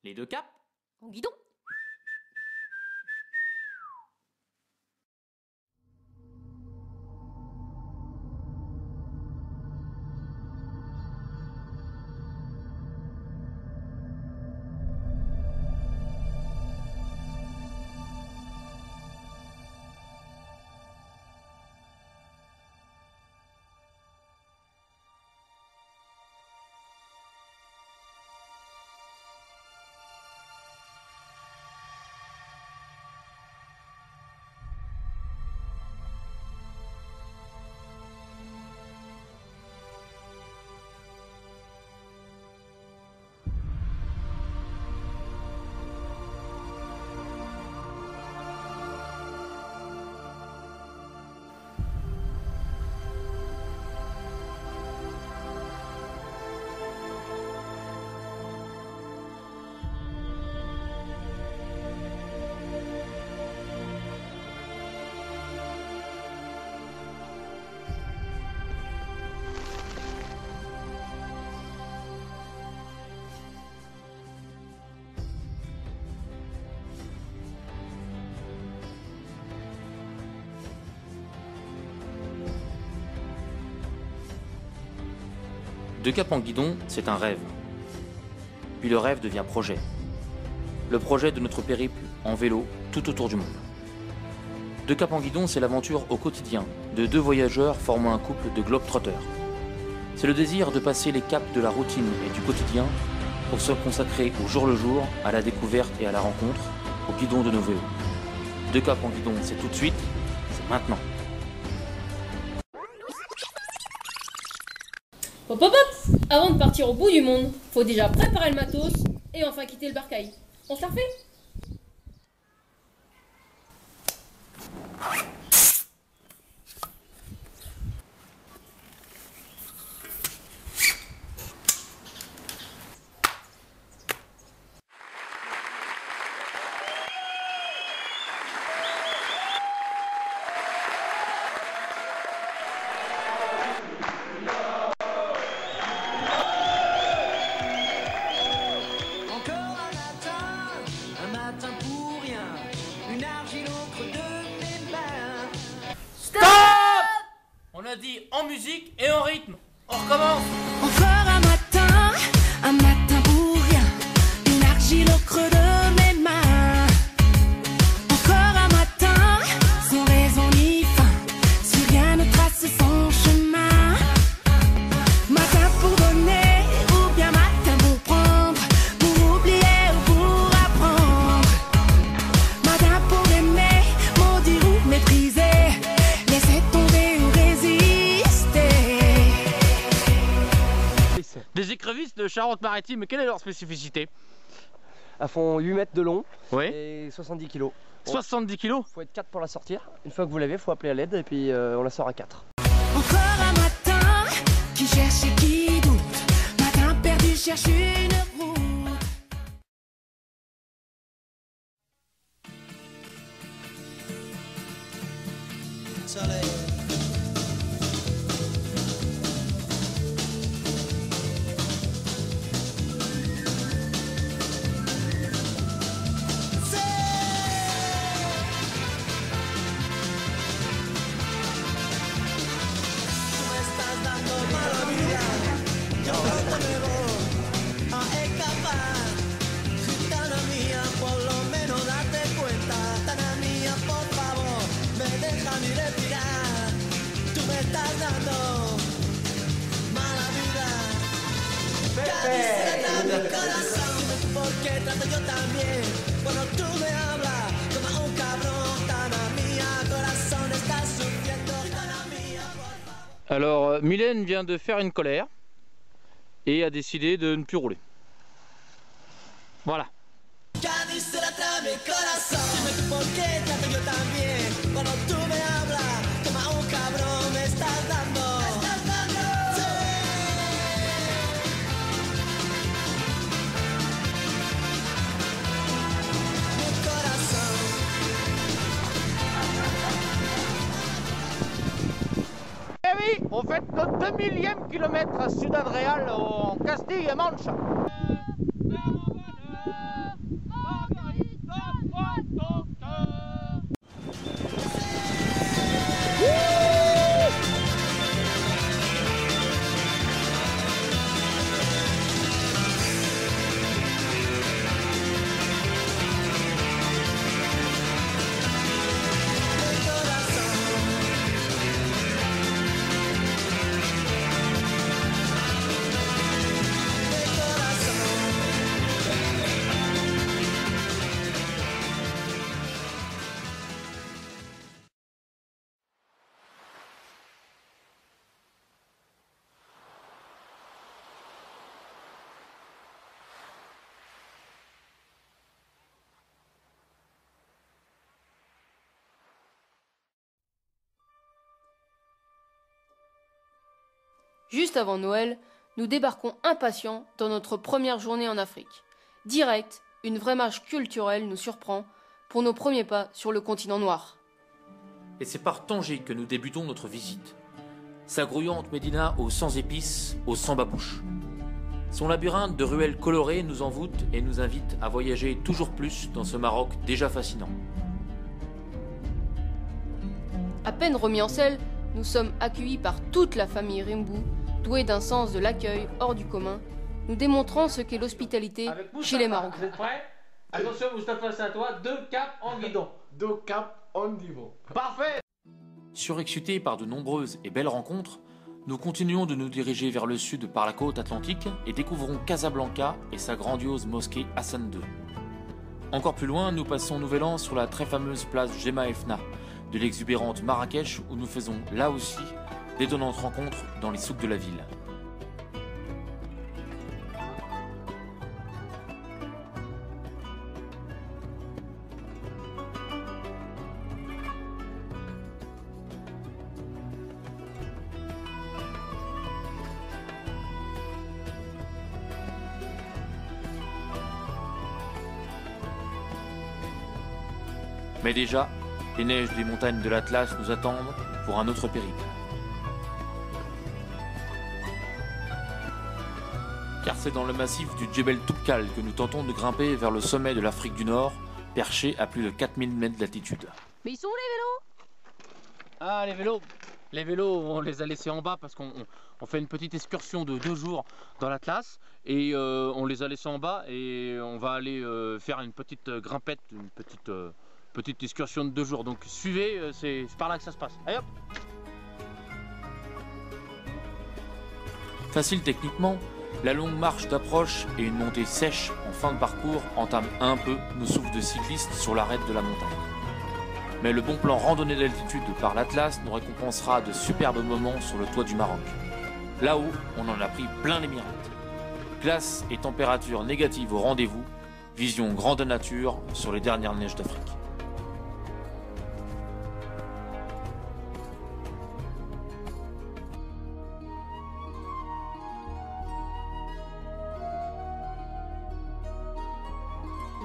Les deux caps en guidon. Deux caps en guidon, c'est un rêve. Puis le rêve devient projet. Le projet de notre périple en vélo tout autour du monde. Deux caps en guidon, c'est l'aventure au quotidien de deux voyageurs formant un couple de globetrotters. C'est le désir de passer les caps de la routine et du quotidien pour se consacrer au jour le jour, à la découverte et à la rencontre, au guidon de nos vélos. Deux caps en guidon, c'est tout de suite, c'est maintenant. Hop hop hop! Avant de partir au bout du monde, faut déjà préparer le matos et enfin quitter le bercail. On se la refait? On a dit en musique et en rythme. On recommence. Encore un matin pour rien, une argile au creux de mes mains. Encore un matin, sans raison ni fin, si rien ne trace son chemin. Matin pour donner, ou bien matin pour prendre, pour oublier ou pour apprendre. Matin pour aimer, maudire ou mépriser, laisser tomber ou résister. Des écrevisses de Charente-Maritime, quelle est leur spécificité? Elles font 8 mètres de long Oui. et 70 kg. 70 kg. Il faut être 4 pour la sortir. Une fois que vous l'avez, il faut appeler à l'aide et puis on la sort à 4. Encore un matin qui cherche et qui doute, matin perdu cherche une route. Alors, Mylène vient de faire une colère et a décidé de ne plus rouler. Voilà. Eh oui, on fait notre 2000e kilomètre à Ciudad Real en Castille-Manche. Juste avant Noël, nous débarquons impatients dans notre première journée en Afrique. Direct, une vraie marche culturelle nous surprend pour nos premiers pas sur le continent noir. Et c'est par Tanger que nous débutons notre visite. Sa grouillante médina aux 100 épices, aux 100 babouches. Son labyrinthe de ruelles colorées nous envoûte et nous invite à voyager toujours plus dans ce Maroc déjà fascinant. À peine remis en selle, nous sommes accueillis par toute la famille Rimbu, douée d'un sens de l'accueil hors du commun, nous démontrant ce qu'est l'hospitalité chez les Marocains. Vous êtes prêts? Attention, Moustapha, c'est à toi. 2 caps en guidon. 2 caps en guidon. Parfait! Surexcités par de nombreuses et belles rencontres, nous continuons de nous diriger vers le sud par la côte atlantique et découvrons Casablanca et sa grandiose mosquée Hassan II. Encore plus loin, nous passons Nouvel An sur la très fameuse place Gemma Efna de l'exubérante Marrakech où nous faisons là aussi d'étonnantes rencontres dans les souks de la ville. Mais déjà, les neiges des montagnes de l'Atlas nous attendent pour un autre périple. Car c'est dans le massif du Djebel Toubkal que nous tentons de grimper vers le sommet de l'Afrique du Nord, perché à plus de 4000 mètres d'altitude. Mais ils sont où les vélos? Ah, les vélos, on les a laissés en bas parce qu'on fait une petite excursion de 2 jours dans l'Atlas et on les a laissés en bas et on va aller faire une petite grimpette, une petite excursion de 2 jours. Donc suivez, c'est par là que ça se passe. Allez hop! Facile techniquement, la longue marche d'approche et une montée sèche en fin de parcours entament un peu nos souffles de cyclistes sur l'arête de la montagne. Mais le bon plan randonnée d'altitude par l'Atlas nous récompensera de superbes moments sur le toit du Maroc. Là-haut, on en a pris plein les mirettes. Glace et température négative au rendez-vous, vision grande nature sur les dernières neiges d'Afrique.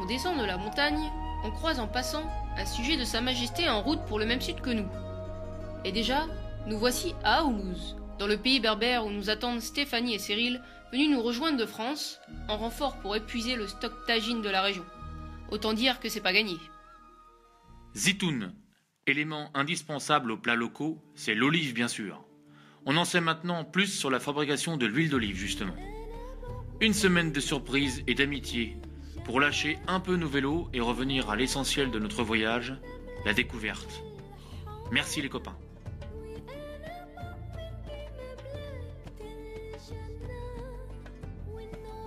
On descend de la montagne, on croise en passant un sujet de Sa Majesté en route pour le même sud que nous. Et déjà, nous voici à Aoulouz, dans le pays berbère où nous attendent Stéphanie et Cyril, venus nous rejoindre de France, en renfort pour épuiser le stock tagine de la région. Autant dire que c'est pas gagné. Zitoun, élément indispensable aux plats locaux, c'est l'olive bien sûr. On en sait maintenant plus sur la fabrication de l'huile d'olive justement. Une semaine de surprise et d'amitié pour lâcher un peu nos vélos et revenir à l'essentiel de notre voyage, la découverte. Merci les copains.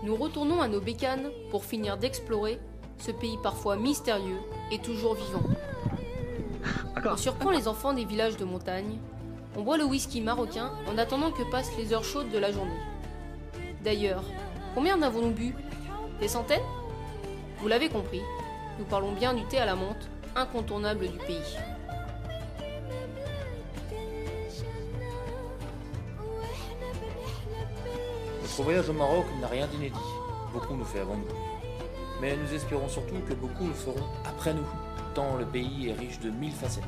Nous retournons à nos bécanes pour finir d'explorer ce pays parfois mystérieux et toujours vivant. On surprend les enfants des villages de montagne. On boit le whisky marocain en attendant que passent les heures chaudes de la journée. D'ailleurs, combien en avons-nous bu? Des centaines? Vous l'avez compris, nous parlons bien du thé à la menthe, incontournable du pays. Notre voyage au Maroc n'a rien d'inédit. Beaucoup nous fait avant nous. Mais nous espérons surtout que beaucoup le feront après nous, tant le pays est riche de 1000 facettes.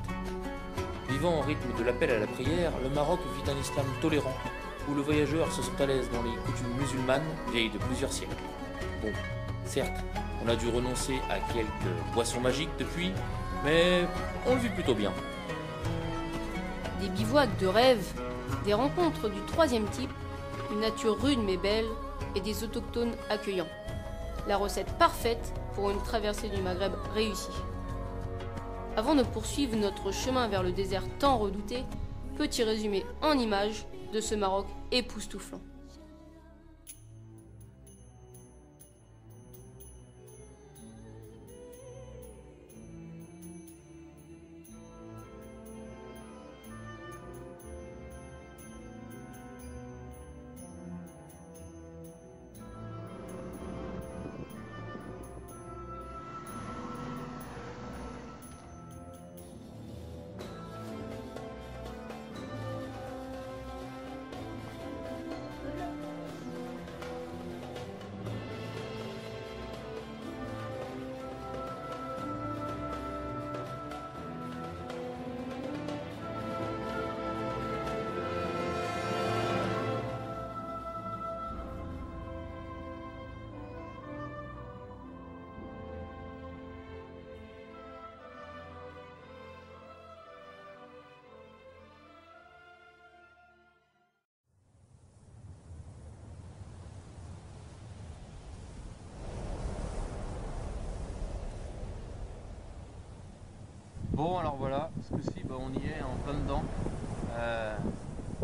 Vivant au rythme de l'appel à la prière, le Maroc vit un islam tolérant, où le voyageur se sent à l'aise dans les coutumes musulmanes vieilles de plusieurs siècles. Bon, certes, on a dû renoncer à quelques boissons magiques depuis, mais on le vit plutôt bien. Des bivouacs de rêve, des rencontres du troisième type, une nature rude mais belle et des autochtones accueillants. La recette parfaite pour une traversée du Maghreb réussie. Avant de poursuivre notre chemin vers le désert tant redouté, petit résumé en images de ce Maroc époustouflant. Bon alors voilà, ce coup-ci on y est en plein dedans,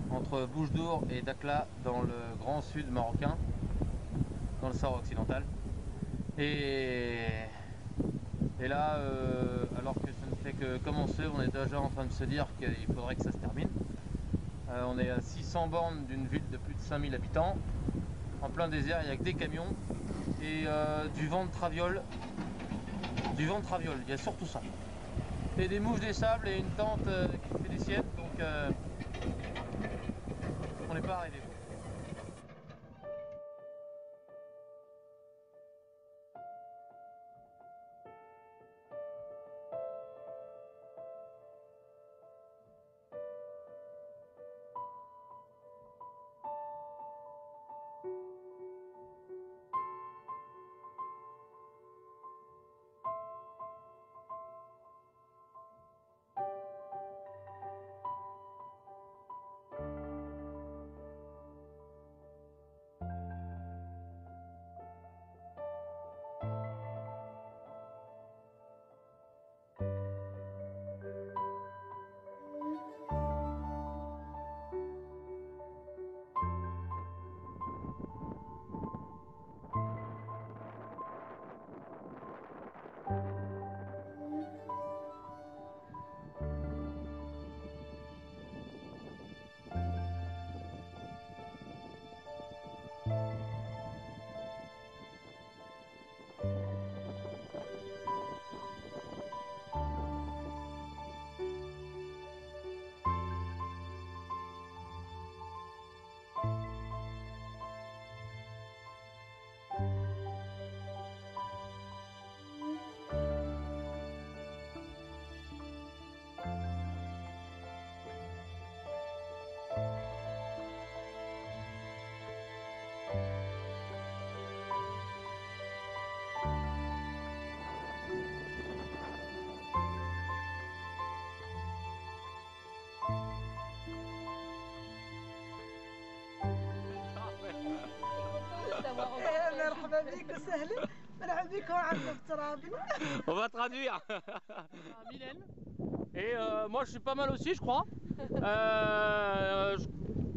entre Bouches d'Our et Dakhla dans le grand sud marocain, dans le Sahara occidental. Et là, alors que ça ne fait que commencer, on est déjà en train de se dire qu'il faudrait que ça se termine. On est à 600 bornes d'une ville de plus de 5000 habitants, en plein désert, il n'y a que des camions et du vent de traviole. Du vent de traviole, il y a surtout ça. Et des mouches des sables et une tente qui fait des siennes, donc on n'est pas arrivé. On va traduire. Mylène. Et moi je suis pas mal aussi je crois.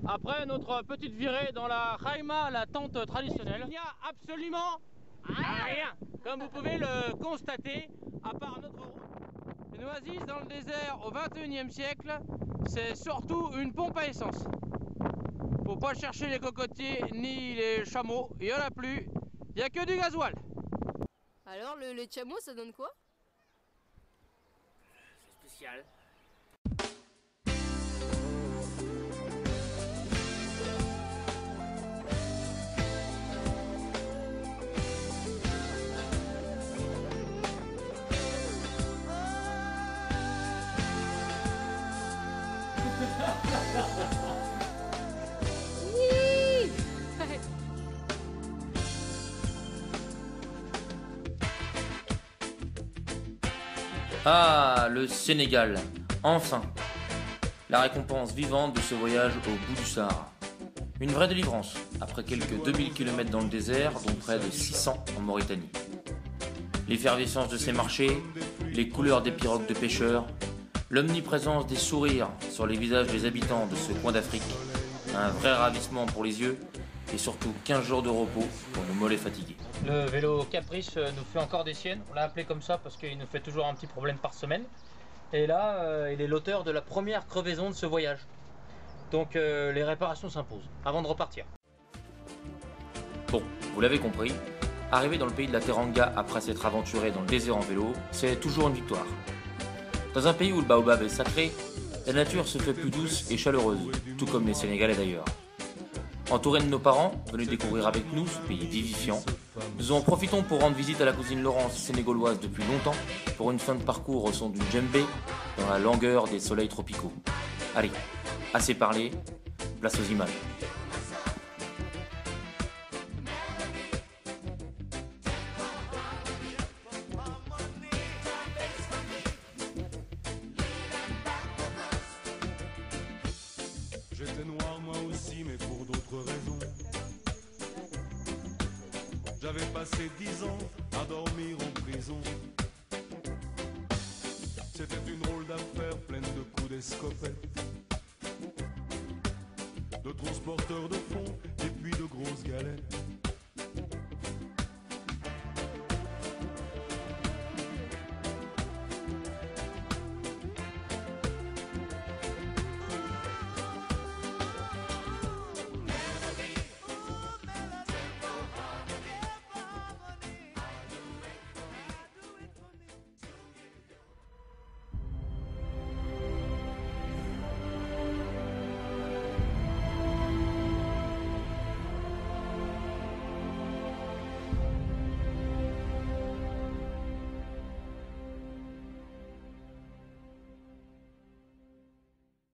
Après notre petite virée dans la Khaïma, la tente traditionnelle, il n'y a absolument rien. Comme vous pouvez le constater, à part notre route. Une oasis dans le désert au 21e siècle, c'est surtout une pompe à essence. Faut pas chercher les cocotiers ni les chameaux, il n'y en a plus, il n'y a que du gasoil. Alors, le chameau, ça donne quoi? C'est spécial. Ah, le Sénégal, enfin! La récompense vivante de ce voyage au bout du Sahara. Une vraie délivrance, après quelques 2000 km dans le désert, dont près de 600 en Mauritanie. L'effervescence de ces marchés, les couleurs des pirogues de pêcheurs, l'omniprésence des sourires sur les visages des habitants de ce coin d'Afrique, un vrai ravissement pour les yeux, et surtout 15 jours de repos pour nos mollets fatigués. Le vélo Caprice nous fait encore des siennes, on l'a appelé comme ça parce qu'il nous fait toujours un petit problème par semaine. Et là, il est l'auteur de la première crevaison de ce voyage. Donc les réparations s'imposent, avant de repartir. Bon, vous l'avez compris, arriver dans le pays de la Teranga après s'être aventuré dans le désert en vélo, c'est toujours une victoire. Dans un pays où le baobab est sacré, la nature se fait plus douce et chaleureuse, tout comme les Sénégalais d'ailleurs. Entourés de nos parents, venus découvrir avec nous ce pays vivifiant, nous en profitons pour rendre visite à la cousine Laurence, sénégaloise depuis longtemps, pour une fin de parcours au son du djembé, dans la langueur des soleils tropicaux. Allez, assez parlé, place aux images. J'étais noir moi aussi, mais pour d'autres raisons. J'avais passé 10 ans à dormir en prison. c'était une drôle d'affaire pleine de coups d'escopette, de transporteurs de fonds et puis de grosses galettes.